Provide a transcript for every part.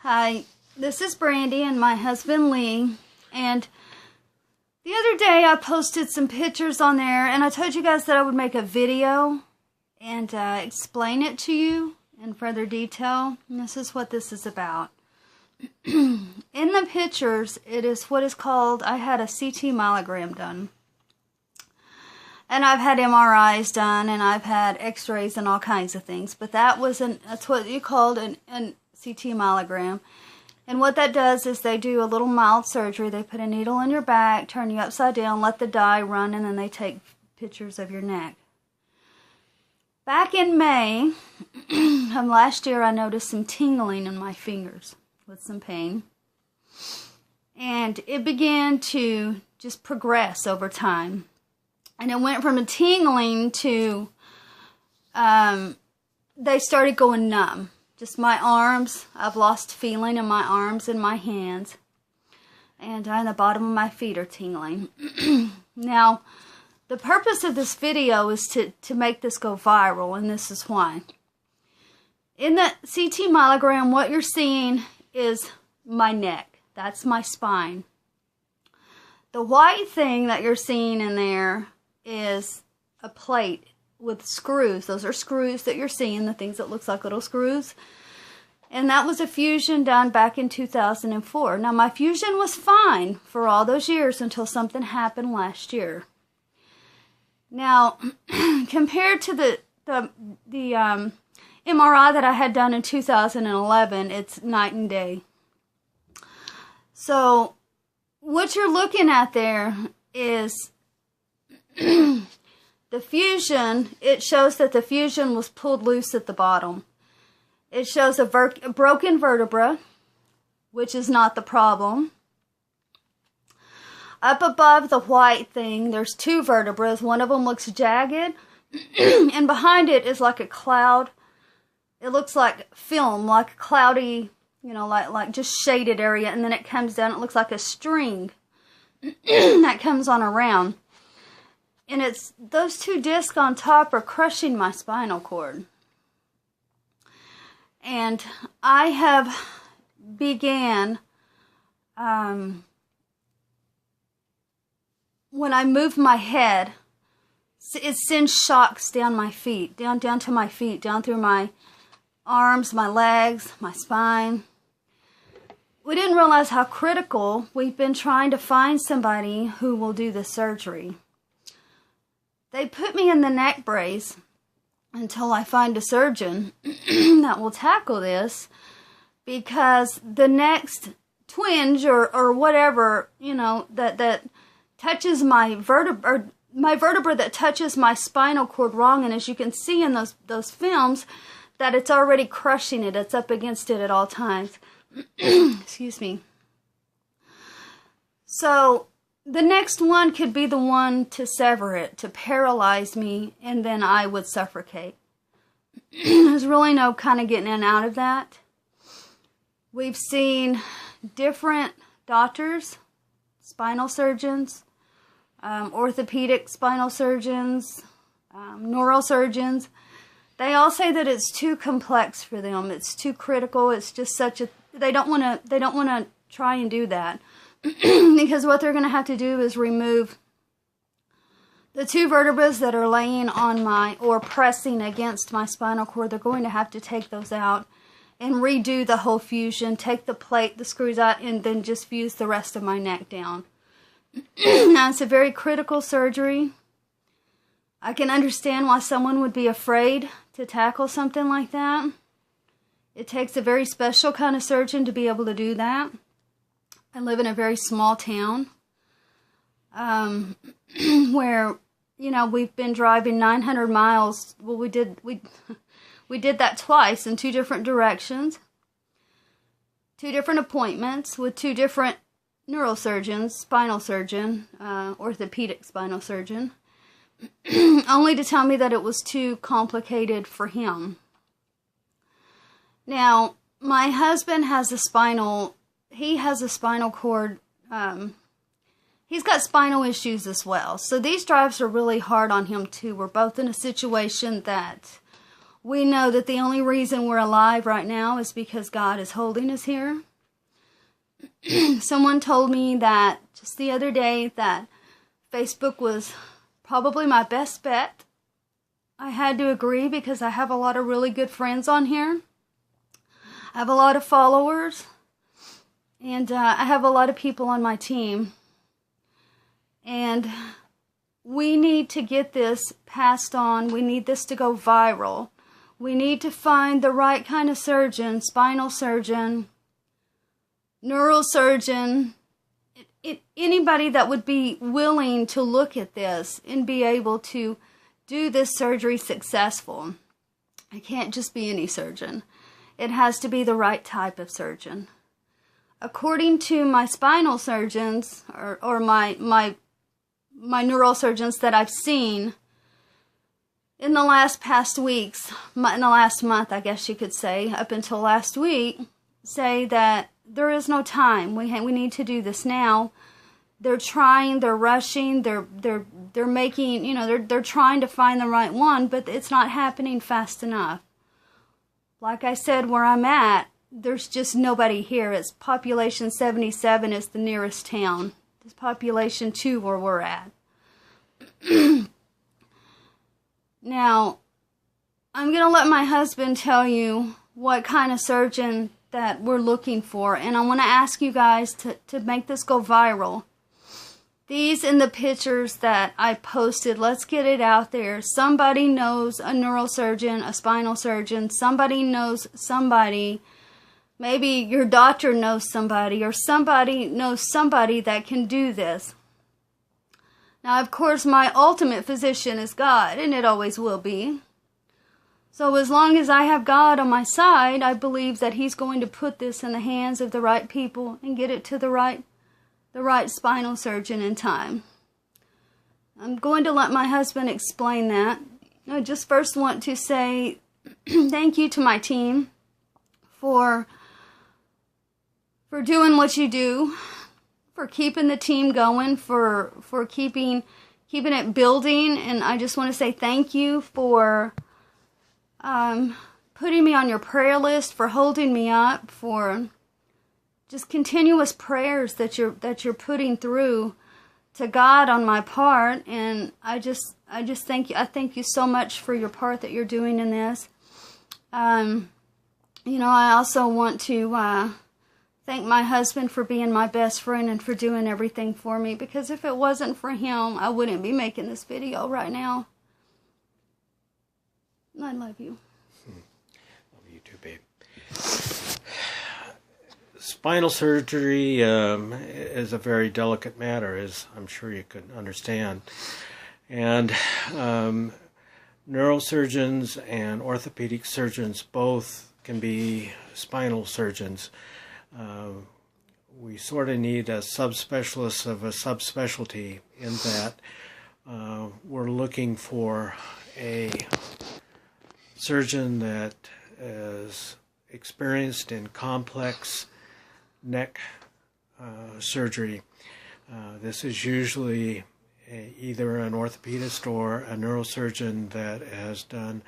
Hi, this is Brandy and my husband Lee, and the other day I posted some pictures on there and I told you guys that I would make a video and explain it to you in further detail, and this is what this is about. In the pictures, it is what is called, I had a CT myelogram done. And I've had MRIs done, and I've had x-rays and all kinds of things. But that's what you called an CT myelogram. And what that does is they do a little mild surgery. They put a needle in your back, turn you upside down, let the dye run, and then they take pictures of your neck. Back in May of last year, I noticed some tingling in my fingers with some pain. And it began to just progress over time. And it went from a tingling to, they started going numb. Just my arms, I've lost feeling in my arms and my hands. And on the bottom of my feet are tingling. Now, the purpose of this video is to make this go viral, and this is why. In the CT myelogram, what you're seeing is my neck. That's my spine. The white thing that you're seeing in there is a plate with screws. Those are screws that you're seeing, the things that looks like little screws. And that was a fusion done back in 2004. Now, my fusion was fine for all those years until something happened last year. Now, compared to the MRI that I had done in 2011, it's night and day. So, what you're looking at there is the fusion. It shows that the fusion was pulled loose at the bottom. It shows a broken vertebra, which is not the problem. Up above the white thing, there's two vertebrae. One of them looks jagged, and behind it is like a cloud. It looks like film, like a cloudy, like just shaded area, and then it comes down. It looks like a string that comes on around. And it's those two discs on top are crushing my spinal cord. And I have began, when I move my head, it sends shocks down my feet, down to my feet, down through my arms, my legs, my spine. We didn't realize how critical. We've been trying to find somebody who will do the surgery. They put me in the neck brace until I find a surgeon that will tackle this, because the next twinge or whatever, that touches my vertebra, that touches my spinal cord wrong, and as you can see in those films, that it's already crushing it. It's up against it at all times. Excuse me. So the next one could be the one to sever it, to paralyze me, and then I would suffocate. There's really no kind of getting in and out of that. We've seen different doctors, spinal surgeons, orthopedic spinal surgeons, neurosurgeons. They all say that it's too complex for them. It's too critical. It's just they don't want to try and do that. Because what they're going to have to do is remove the two vertebrae that are laying on or pressing against my spinal cord. They're going to have to take those out and redo the whole fusion, take the plate, the screws out, and then just fuse the rest of my neck down. Now, it's a very critical surgery. I can understand why someone would be afraid to tackle something like that. It takes a very special kind of surgeon to be able to do that. I live in a very small town where, we've been driving 900 miles. Well, we did that twice in two different directions, two different appointments with two different neurosurgeons, spinal surgeon, orthopedic spinal surgeon, only to tell me that it was too complicated for him. Now, my husband has a spinal cord, he's got spinal issues as well. So these drives are really hard on him too. We're both in a situation that We know that the only reason we're alive right now is because God is holding us here. Someone told me that just the other day that Facebook was probably my best bet. I had to agree because I have a lot of really good friends on here. I have a lot of followers. And I have a lot of people on my team. And we need to get this passed on. We need this to go viral. We need to find the right kind of surgeon, spinal surgeon, neurosurgeon, anybody that would be willing to look at this and be able to do this surgery successful. It can't just be any surgeon. It has to be the right type of surgeon. According to my spinal surgeons, or my neurosurgeons that I've seen in the past weeks, in the last month, I guess you could say, up until last week, say that there is no time. We need to do this now. They're trying, they're rushing, they're making, they're trying to find the right one, but it's not happening fast enough. Like I said, where I'm at, there's just nobody here. It's population 77 is the nearest town. It's population 2 where we're at. Now, I'm going to let my husband tell you what kind of surgeon that we're looking for. And I want to ask you guys to make this go viral. These in the pictures that I posted, let's get it out there. Somebody knows a neurosurgeon, a spinal surgeon. Somebody knows somebody. Maybe your doctor knows somebody, or somebody knows somebody that can do this. Now, of course, my ultimate physician is God, and it always will be. So as long as I have God on my side, I believe that He's going to put this in the hands of the right people and get it to the right spinal surgeon in time. I'm going to let my husband explain that. I just first want to say thank you to my team for doing what you do, for keeping the team going, for keeping it building. And I just want to say thank you for putting me on your prayer list, for holding me up, for just continuous prayers that you're putting through to God on my part. And I just thank you. I thank you so much for your part that you're doing in this. I also want to thank my husband for being my best friend and for doing everything for me, because if it wasn't for him, I wouldn't be making this video right now. I love you. Love you too, babe. Spinal surgery is a very delicate matter, as I'm sure you could understand. And neurosurgeons and orthopedic surgeons both can be spinal surgeons. We sort of need a subspecialist of a subspecialty in that we're looking for a surgeon that is experienced in complex neck surgery. This is usually either an orthopedist or a neurosurgeon that has done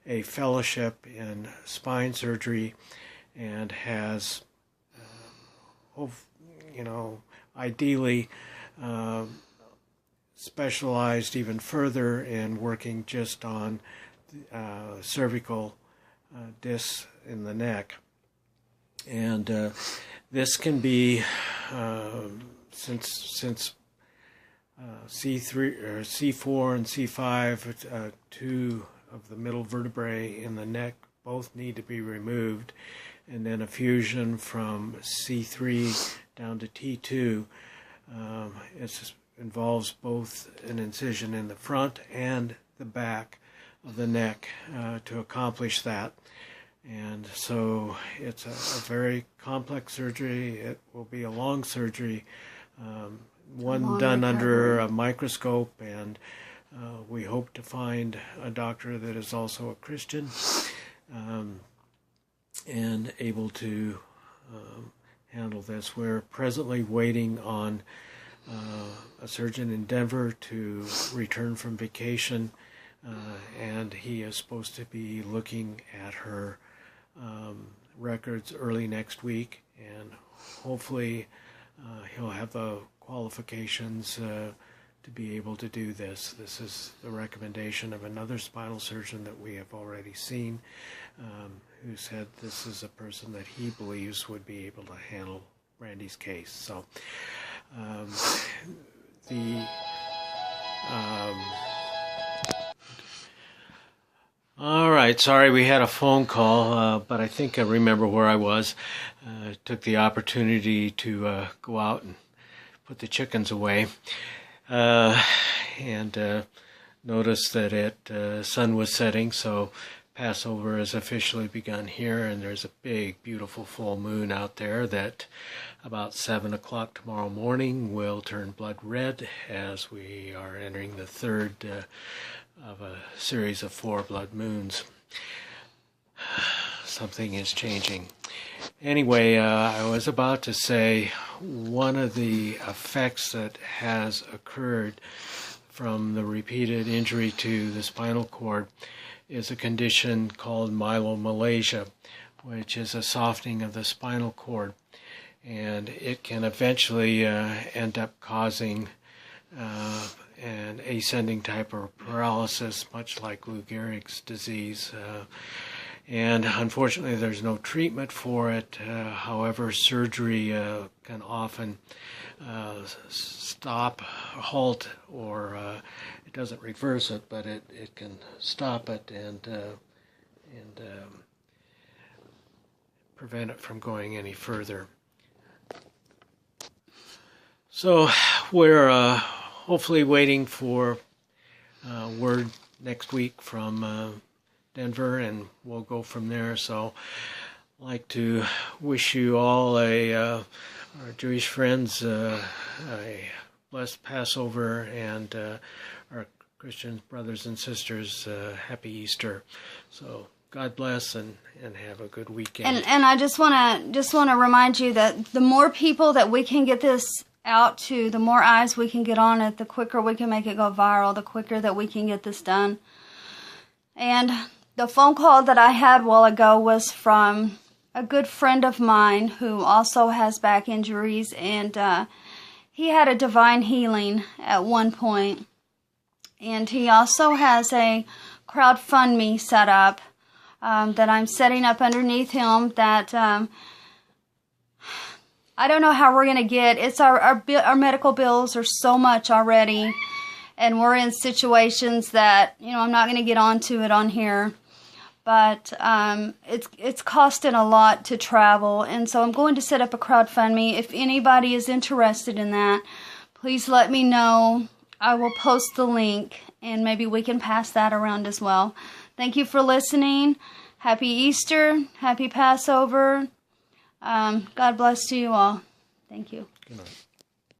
a fellowship in spine surgery and has ideally specialized even further in working just on cervical discs in the neck. And this can be, since C3 or C4 and C5, two of the middle vertebrae in the neck both need to be removed, and then a fusion from C3 down to T2. It involves both an incision in the front and the back of the neck to accomplish that. And so it's a very complex surgery. It will be a long surgery, one done under a microscope, and we hope to find a doctor that is also a Christian and able to handle this. We're presently waiting on a surgeon in Denver to return from vacation and he is supposed to be looking at her records early next week, and hopefully he'll have the qualifications to be able to do this. This is the recommendation of another spinal surgeon that we have already seen, who said this is a person that he believes would be able to handle Randy's case. So all right, sorry we had a phone call, but I think I remember where I was. Took the opportunity to go out and put the chickens away, and noticed that sun was setting, so Passover has officially begun here, and there's a big, beautiful full moon out there that about 7 o'clock tomorrow morning will turn blood red, as we are entering the third of a series of 4 blood moons. Something is changing. Anyway, I was about to say one of the effects that has occurred from the repeated injury to the spinal cord is a condition called myelomalacia, which is a softening of the spinal cord, and it can eventually end up causing an ascending type of paralysis, much like Lou Gehrig's disease. And unfortunately, there's no treatment for it. However, surgery can often halt, or it doesn't reverse it, but it can stop it and prevent it from going any further. So we're hopefully waiting for word next week from Denver, and we'll go from there. So I'd like to wish you all our Jewish friends a blessed Passover, and our Christian brothers and sisters happy Easter. So God bless, and have a good weekend. And I just want to remind you that the more people that we can get this out to, the more eyes we can get on it, the quicker we can make it go viral, the quicker that we can get this done. And the phone call that I had a while ago was from a good friend of mine who also has back injuries, and he had a divine healing at one point. And he also has a crowdfundme set up that I'm setting up underneath him that I don't know how we're going to get. It's our medical bills are so much already, and we're in situations that, I'm not going to get onto it on here. But it's costing a lot to travel, and so I'm going to set up a crowdfundme. If anybody is interested in that, please let me know. I will post the link, and maybe we can pass that around as well. Thank you for listening. Happy Easter. Happy Passover. God bless you all. Thank you. Good night.